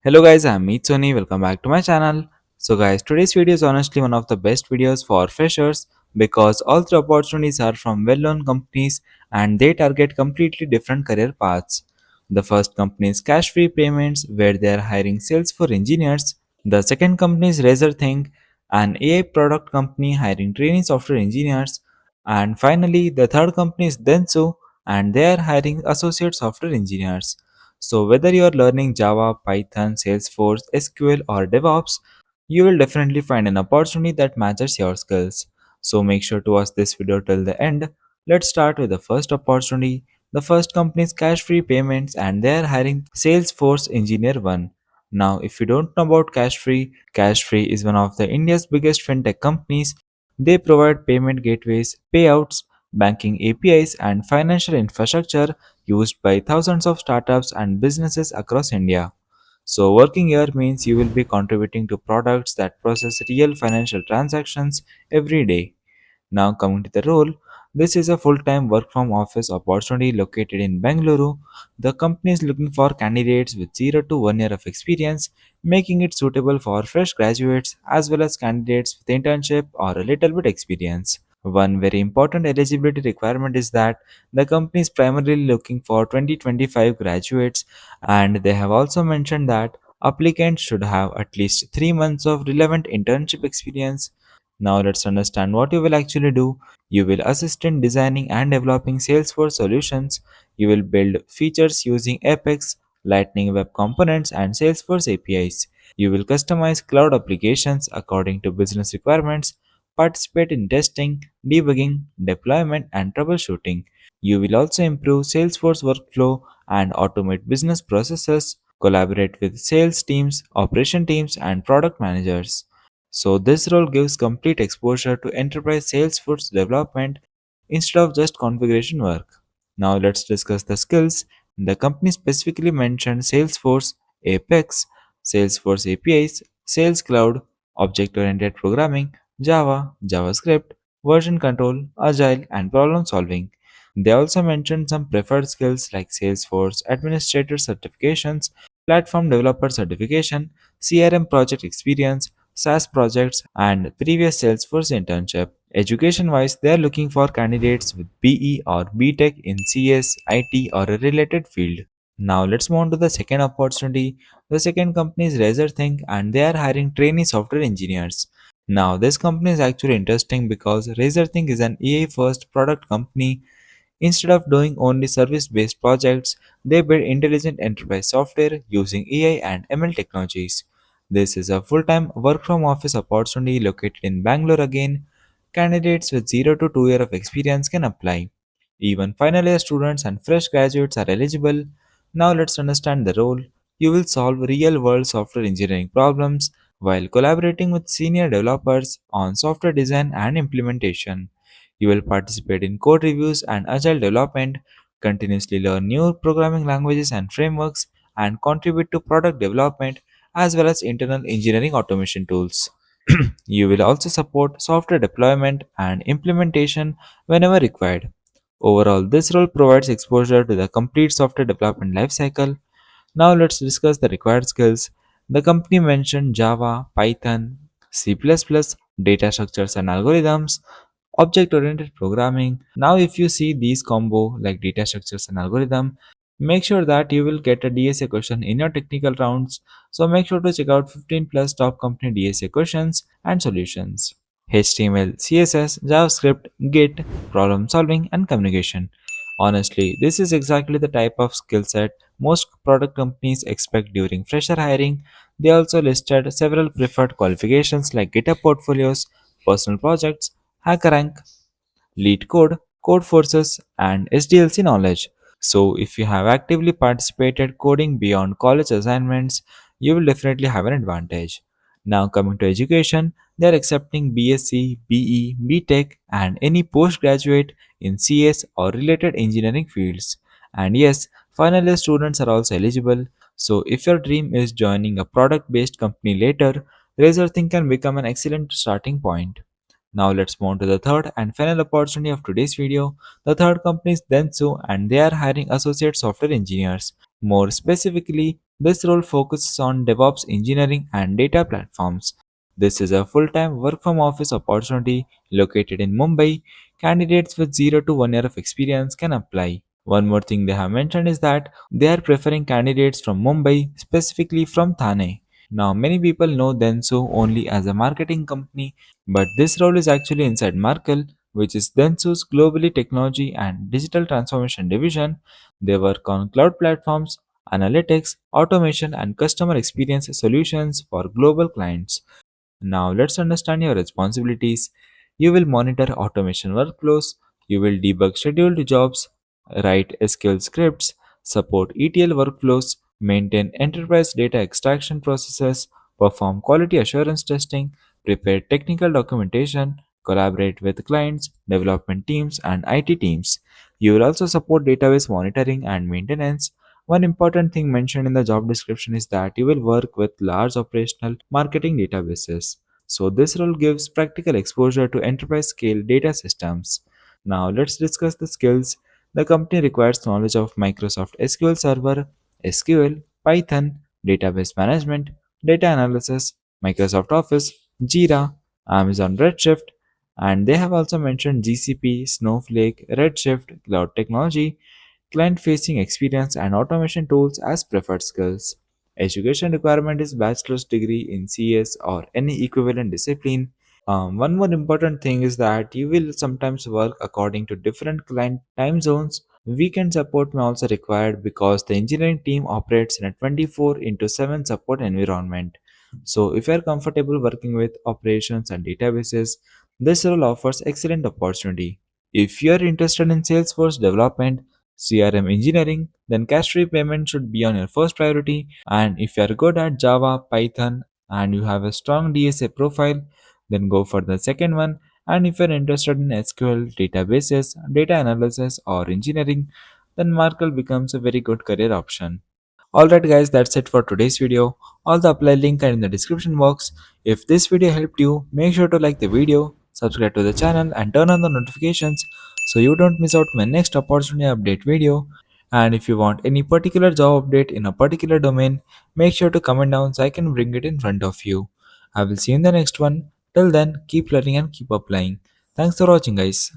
Hello guys, I'm Soni. Welcome back to my channel. So guys, today's video is honestly one of the best videos for freshers because all the opportunities are from well-known companies and they target completely different career paths. The first company is Cashfree Payments where they are hiring Salesforce engineers. The second company is Razorthink, an AI product company hiring trainee software engineers. And finally, the third company is Dentsu and they are hiring associate software engineers. So, whether you are learning Java, Python, Salesforce, SQL, or DevOps, you will definitely find an opportunity that matches your skills. So, make sure to watch this video till the end. Let's start with the first opportunity. The first company is Cashfree Payments, and they are hiring Salesforce Engineer 1. Now, if you don't know about Cashfree is one of the India's biggest fintech companies. They provide payment gateways, payouts, banking APIs, and financial infrastructure used by thousands of startups and businesses across India. So, working here means you will be contributing to products that process real financial transactions every day. Now, coming to the role, this is a full time work from office opportunity located in Bengaluru. The company is looking for candidates with 0 to 1 year of experience, making it suitable for fresh graduates as well as candidates with internship or a little bit experience. One very important eligibility requirement is that the company is primarily looking for 2025 graduates, and they have also mentioned that applicants should have at least 3 months of relevant internship experience. Now let's understand what you will actually do. You will assist in designing and developing Salesforce solutions. You will build features using Apex, Lightning Web Components, and Salesforce APIs. You will customize cloud applications according to business requirements, participate in testing, debugging, deployment, and troubleshooting. You will also improve Salesforce workflow and automate business processes, collaborate with sales teams, operation teams, and product managers. So, this role gives complete exposure to enterprise Salesforce development instead of just configuration work. Now, let's discuss the skills. The company specifically mentioned Salesforce, Apex, Salesforce APIs, Sales Cloud, Object Oriented Programming, Java, JavaScript, version control, agile, and problem solving. They also mentioned some preferred skills like Salesforce Administrator certifications, Platform Developer certification, CRM project experience, SaaS projects, and previous Salesforce internship. Education wise, they are looking for candidates with BE or BTech in CS, IT, or a related field. Now let's move on to the second opportunity. The second company is Razorthink and they are hiring trainee software engineers. Now this company is actually interesting because Razorthink is an AI first product company. Instead of doing only service based projects, they build intelligent enterprise software using AI and ML technologies. This is a full time work from office opportunity located in Bangalore again. Candidates with 0 to 2 years of experience can apply. Even final year students and fresh graduates are eligible. Now let's understand the role. You will solve real world software engineering problems while collaborating with senior developers on software design and implementation. You will participate in code reviews and agile development, continuously learn new programming languages and frameworks, and contribute to product development as well as internal engineering automation tools. You will also support software deployment and implementation whenever required. Overall, this role provides exposure to the complete software development lifecycle. Now let's discuss the required skills. The company mentioned Java, Python, C++, data structures and algorithms, object oriented programming. Now if you see these combo like data structures and algorithm, make sure that you will get a DSA question in your technical rounds. So make sure to check out 15 plus top company DSA questions and solutions. HTML, CSS, JavaScript, Git, problem solving, and communication. Honestly, this is exactly the type of skill set most product companies expect during fresher hiring. They also listed several preferred qualifications like GitHub portfolios, personal projects, HackerRank, lead code, code forces, and SDLC knowledge. So, if you have actively participated coding beyond college assignments, you will definitely have an advantage. Now, coming to education, they are accepting BSc, BE, BTech, and any postgraduate in CS or related engineering fields. And yes, final year students are also eligible. So, if your dream is joining a product based company later, Razorthink can become an excellent starting point. Now let's move on to the third and final opportunity of today's video. The third company is Dentsu and they are hiring associate software engineers. More specifically, This role focuses on DevOps engineering and data platforms. This is a full-time work from office opportunity located in Mumbai. Candidates with 0 to 1 year of experience can apply. One more thing they have mentioned is that they are preferring candidates from Mumbai, specifically from Thane. Now, many people know Dentsu only as a marketing company, but this role is actually inside Merkle, which is Dentsu's globally technology and digital transformation division. They work on cloud platforms, analytics, automation, and customer experience solutions for global clients. Now, let's understand your responsibilities. You will monitor automation workflows, you will debug scheduled jobs, write SQL scripts, support ETL workflows, maintain enterprise data extraction processes, perform quality assurance testing, prepare technical documentation, collaborate with clients, development teams, and IT teams. You will also support database monitoring and maintenance. One important thing mentioned in the job description is that you will work with large operational marketing databases. So, this role gives practical exposure to enterprise scale data systems. Now, let's discuss the skills. The company requires knowledge of Microsoft SQL Server, SQL, Python, database management, data analysis, Microsoft Office, Jira, Amazon Redshift, and they have also mentioned GCP, Snowflake, Redshift, cloud technology, client facing experience, and automation tools as preferred skills. Education requirement is bachelor's degree in CS or any equivalent discipline. One more important thing is that you will sometimes work according to different client time zones. Weekend support may also required because the engineering team operates in a 24 into 7 support environment. So, if you are comfortable working with operations and databases, this role offers excellent opportunity. If you are interested in Salesforce development, CRM engineering, then Cashfree Payments should be on your first priority. And if you are good at Java, Python, and you have a strong DSA profile, then go for the second one. And if you're interested in SQL, databases, data analysis, or engineering, then Merkle becomes a very good career option. Alright guys, that's it for today's video. All the apply link are in the description box. If this video helped you, make sure to like the video, subscribe to the channel and turn on the notifications so you don't miss out my next opportunity update video. And if you want any particular job update in a particular domain, make sure to comment down so I can bring it in front of you. I will see you in the next one. Till then, keep learning and keep applying. Thanks for watching guys.